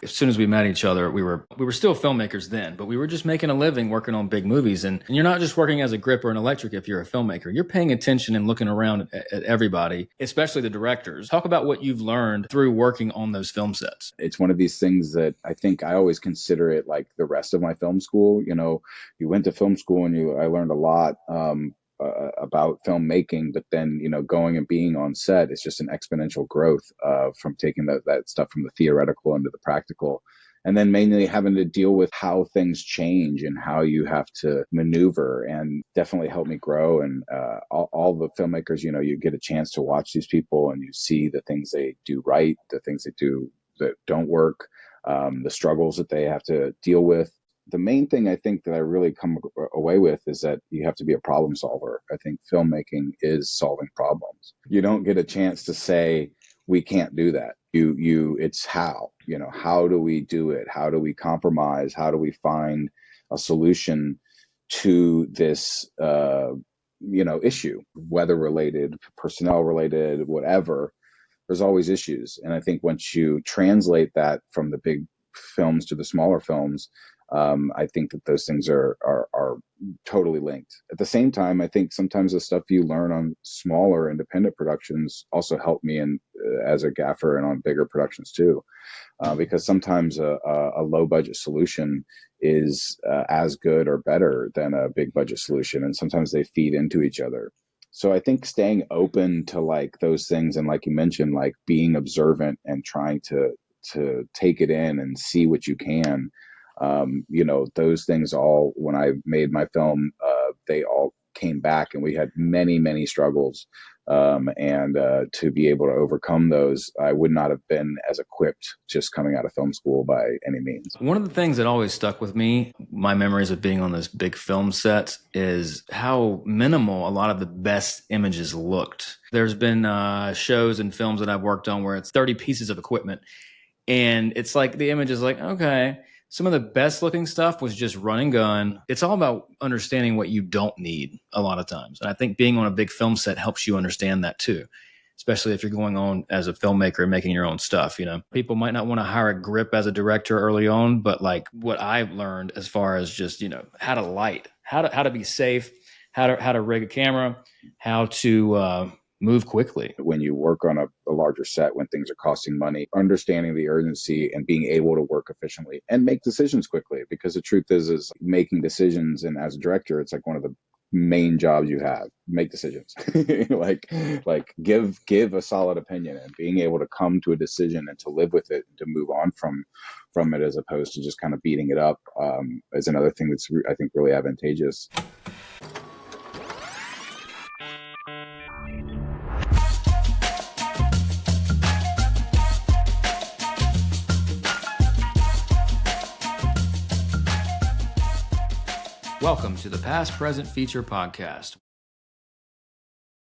As soon as we met each other, we were still filmmakers then, but we were just making a living working on big movies. And you're not just working as a grip or an electric if you're a filmmaker. You're paying attention and looking around at everybody, especially the directors. Talk about what you've learned through working on those film sets. It's one of these things that I think I always consider it like the rest of my film school. You know, you went to film school and I learned a lot about filmmaking, but then, you know, going and being on set, it's just an exponential growth from taking that stuff from the theoretical into the practical. And then mainly having to deal with how things change and how you have to maneuver, and definitely helped me grow. And all the filmmakers, you know, you get a chance to watch these people and you see the things they do right, the things they do that don't work, the struggles that they have to deal with. The main thing I think that I really come away with is that you have to be a problem solver. I think filmmaking is solving problems. You don't get a chance to say, we can't do that. It's how, you know, how do we do it? How do we compromise? How do we find a solution to this, issue, weather related, personnel related, whatever? There's always issues. And I think once you translate that from the big films to the smaller films, I think that those things are totally linked. At the same time, I think sometimes the stuff you learn on smaller independent productions also help me as a gaffer and on bigger productions too, because sometimes a low budget solution is as good or better than a big budget solution, and sometimes they feed into each other. So I think staying open to like those things, and like you mentioned, like being observant and trying to take it in and see what you can. Those things all, when I made my film, they all came back, and we had many, many struggles. And to be able to overcome those, I would not have been as equipped just coming out of film school by any means. One of the things that always stuck with me, my memories of being on this big film set, is how minimal a lot of the best images looked. There's been shows and films that I've worked on where it's 30 pieces of equipment, and it's like the image is like, okay. Some of the best looking stuff was just run and gun. It's all about understanding what you don't need a lot of times. And I think being on a big film set helps you understand that too, especially if you're going on as a filmmaker and making your own stuff. You know, people might not want to hire a grip as a director early on, but like what I've learned as far as just, you know, how to light, how to be safe, how to rig a camera, how to move quickly. When you work on a larger set, when things are costing money, understanding the urgency and being able to work efficiently and make decisions quickly, because the truth is making decisions. And as a director, it's like one of the main jobs you have, make decisions, like give a solid opinion, and being able to come to a decision and to live with it and to move on from it, as opposed to just kind of beating it up, is another thing that's, I think, really advantageous. Welcome to the Past Present Feature Podcast.